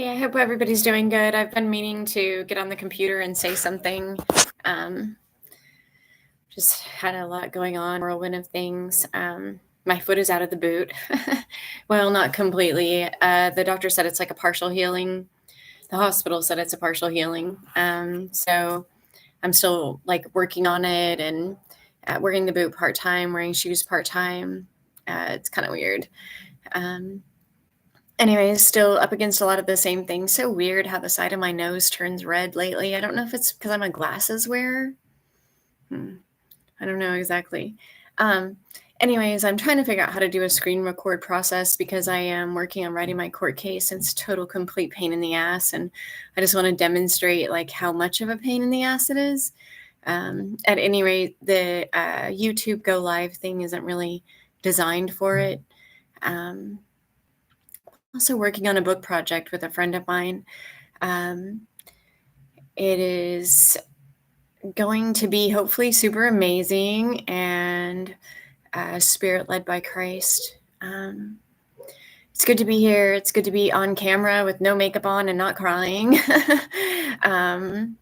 Hey, I hope everybody's doing good. I've been meaning to get on the computer and say something. Um, just had a lot going on, whirlwind of things. My foot is out of the boot. Well, not completely. The doctor said it's like a partial healing. The hospital said it's a partial healing. So I'm still like working on it and wearing the boot part time, wearing shoes part time. It's kind of weird. Um, Anyways, still up against a lot of the same things. So weird how the side of my nose turns red lately. I don't know if it's because I'm a glasses wearer. Hmm, I don't know exactly. Um, Anyways, I'm trying to figure out how to do a screen record process because I am working on writing my court case and it's total complete pain in the ass. And I just want to demonstrate like how much of a pain in the ass it is. At any rate, the YouTube Go Live thing isn't really designed for it. Um, Also working on a book project with a friend of mine. Um, it is going to be hopefully super amazing and spirit led by Christ. It's good to be here. It's good to be on camera with no makeup on and not crying. um,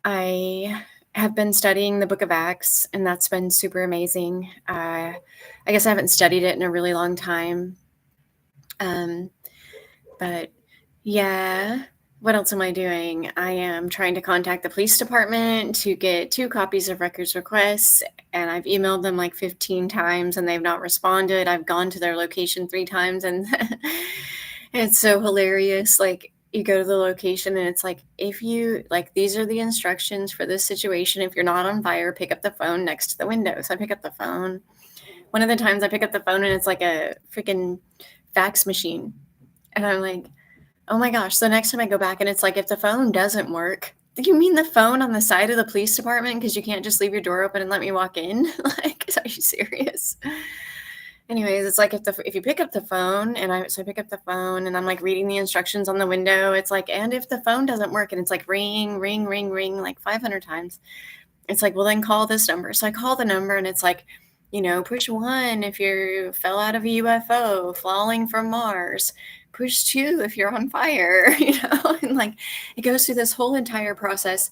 I have been studying the book of Acts, and that's been super amazing. I guess I haven't studied it in a really long time. But yeah, what else am I doing? I am trying to contact the police department to get 2 copies of records requests, and I've emailed them like 15 times and they've not responded. I've gone to their location 3 times and it's so hilarious. Like you go to the location and it's like, if you like, these are the instructions for this situation. If you're not on fire, pick up the phone next to the window. So I pick up the phone. One of the times I pick up the phone and it's like a freaking fax machine. And I'm like, oh my gosh. So next time I go back and it's like, if the phone doesn't work, do you mean the phone on the side of the police department? Because you can't just leave your door open and let me walk in? Like, are you serious? Anyways, it's like if you pick up the phone and I pick up the phone and I'm like reading the instructions on the window, it's like, and if the phone doesn't work and it's like ring, ring, ring, ring, like 500 times, it's like, well, then call this number. So I call the number and it's like, push 1 if you fell out of a UFO falling from Mars, push 2 if you're on fire, and like it goes through this whole entire process.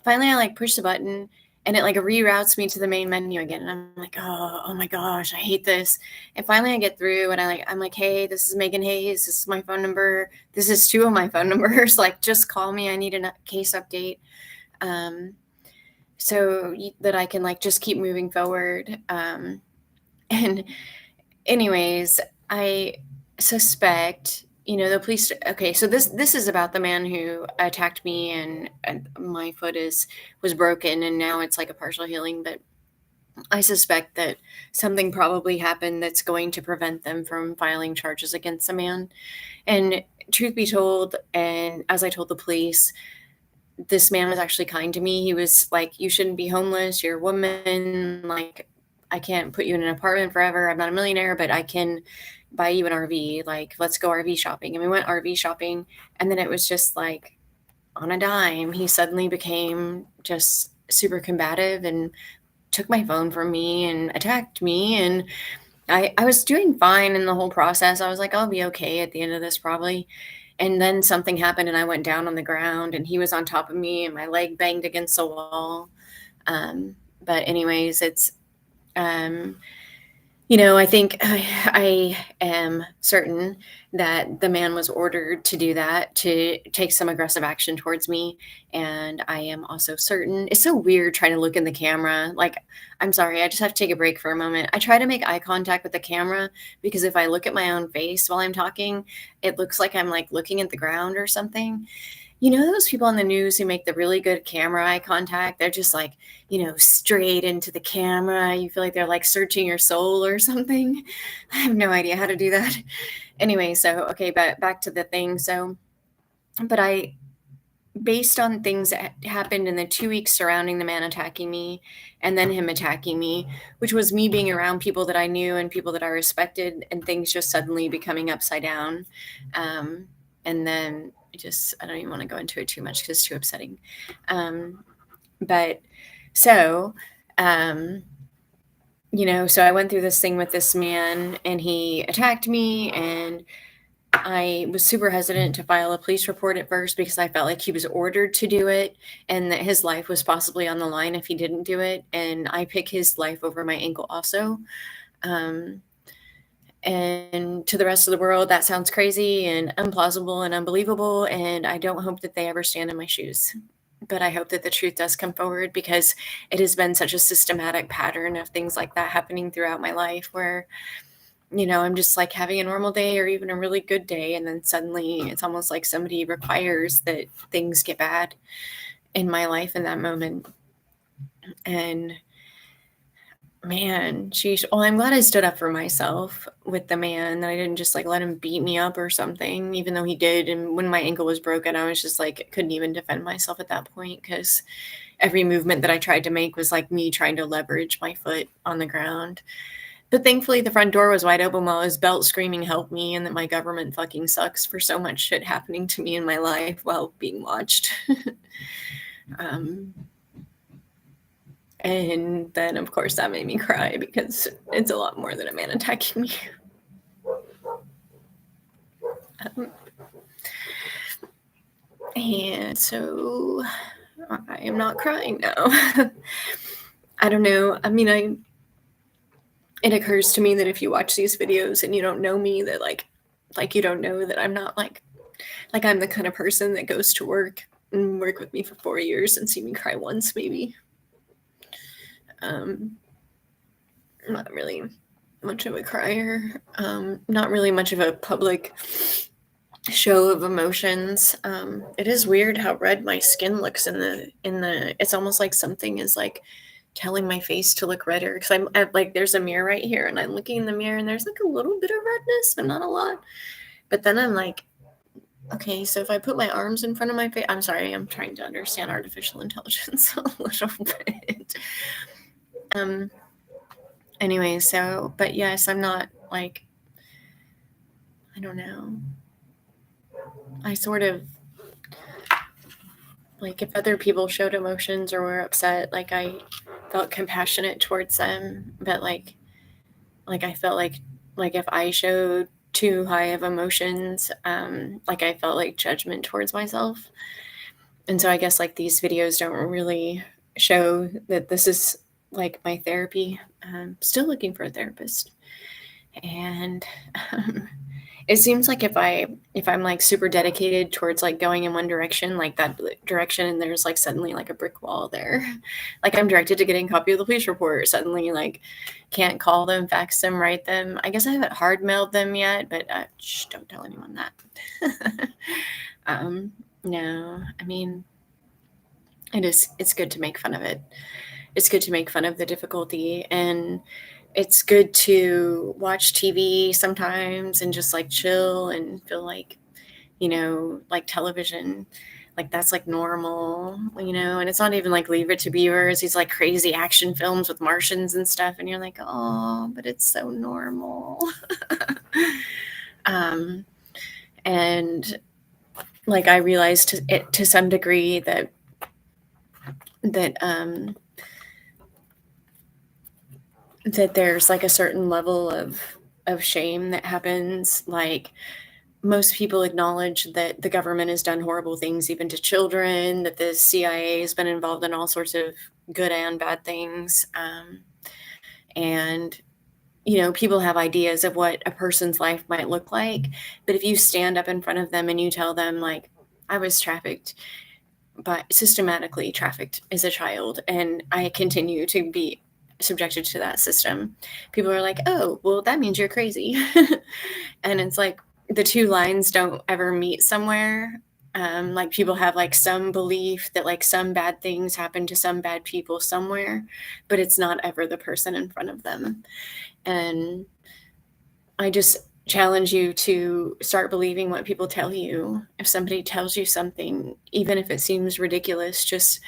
Finally, I like push the button and it like reroutes me to the main menu again. And I'm like, oh my gosh, I hate this. And finally I get through and I'm like, hey, this is Megan Hayes. This is my phone number. This is 2 of my phone numbers. Like, just call me. I need a case update. So that I can like just keep moving forward. And anyways, I suspect, the police. Okay, so this is about the man who attacked me, and my foot was broken, and now it's like a partial healing. But I suspect that something probably happened that's going to prevent them from filing charges against the man. And truth be told, and as I told the police, this man was actually kind to me. He was like, you shouldn't be homeless. You're a woman. Like, I can't put you in an apartment forever. I'm not a millionaire, but I can buy you an RV. Like, let's go RV shopping. And we went RV shopping. And then it was just like on a dime, he suddenly became just super combative and took my phone from me and attacked me. And I was doing fine in the whole process. I was like, I'll be okay at the end of this probably. And then something happened and I went down on the ground and he was on top of me and my leg banged against the wall. But anyways, it's, I think I am certain that the man was ordered to do that, to take some aggressive action towards me. And I am also certain, it's so weird trying to look in the camera. Like, I'm sorry, I just have to take a break for a moment. I try to make eye contact with the camera because if I look at my own face while I'm talking, it looks like I'm like looking at the ground or something. Those people on the news who make the really good camera eye contact, they're just like, straight into the camera. You feel like they're like searching your soul or something. I have no idea how to do that. Anyway, so, okay, but back to the thing. So, but based on things that happened in the 2 weeks surrounding the man attacking me and then him attacking me, which was me being around people that I knew and people that I respected and things just suddenly becoming upside down. And then I don't even want to go into it too much because it's too upsetting. But so, so I went through this thing with this man and he attacked me and I was super hesitant to file a police report at first because I felt like he was ordered to do it and that his life was possibly on the line if he didn't do it. And I pick his life over my ankle also. And to the rest of the world, that sounds crazy and implausible and unbelievable. And I don't hope that they ever stand in my shoes. But I hope that the truth does come forward, because it has been such a systematic pattern of things like that happening throughout my life where, I'm just like having a normal day or even a really good day. And then suddenly it's almost like somebody requires that things get bad in my life in that moment. And man, sheesh. Well, I'm glad I stood up for myself with the man, that I didn't just like let him beat me up or something, even though he did. And when my ankle was broken, I was just like, couldn't even defend myself at that point, because every movement that I tried to make was like me trying to leverage my foot on the ground. But thankfully, the front door was wide open while I was belt screaming, "Help me," and that my government fucking sucks for so much shit happening to me in my life while being watched. And then, of course, that made me cry, because it's a lot more than a man attacking me. And so I am not crying now. I don't know. I mean, it occurs to me that if you watch these videos and you don't know me, that like you don't know that I'm not like I'm the kind of person that goes to work and work with me for 4 years and see me cry once, maybe. Not really much of a crier. Not really much of a public show of emotions. It is weird how red my skin looks in the it's almost like something is like telling my face to look redder, because I'm like, there's a mirror right here and I'm looking in the mirror and there's like a little bit of redness, but not a lot. But then I'm like, okay, so if I put my arms in front of my face, I'm sorry, I'm trying to understand artificial intelligence a little bit. Anyway, so, but yes, I'm not like, I don't know. I sort of, like, if other people showed emotions or were upset, like, I felt compassionate towards them. But like I felt like if I showed too high of emotions, like I felt like judgment towards myself. And so I guess like these videos don't really show that this is like my therapy. I'm still looking for a therapist. And it seems like if I'm like super dedicated towards like going in one direction, like that direction, and there's like suddenly like a brick wall there, like I'm directed to getting a copy of the police report, suddenly like can't call them, fax them, write them. I guess I haven't hard mailed them yet, but shh, don't tell anyone that. No, I mean, it's good to make fun of it. It's good to make fun of the difficulty, and it's good to watch TV sometimes and just like chill and feel like, like television, like that's like normal, and it's not even like Leave It to Beavers, these like crazy action films with Martians and stuff. And you're like, oh, but it's so normal. And like, I realized to some degree that there's like a certain level of shame that happens. Like, most people acknowledge that the government has done horrible things even to children, that the CIA has been involved in all sorts of good and bad things. And people have ideas of what a person's life might look like, but if you stand up in front of them and you tell them, like, I was trafficked, but systematically trafficked as a child, and I continue to be subjected to that system, people are like, oh, well, that means you're crazy. And it's like the two lines don't ever meet somewhere. Like, people have like some belief that like some bad things happen to some bad people somewhere, but it's not ever the person in front of them. And I just challenge you to start believing what people tell you. If somebody tells you something, even if it seems ridiculous, just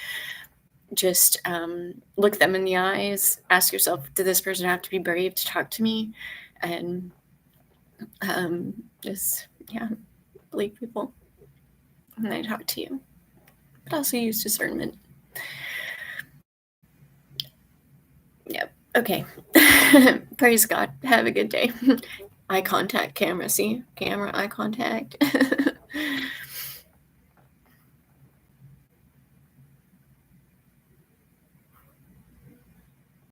look them in the eyes, ask yourself, did this person have to be brave to talk to me? And just, yeah, believe people when they talk to you, but also use discernment. Yep. Okay. Praise God. Have a good day. eye contact camera. See? Camera, eye contact.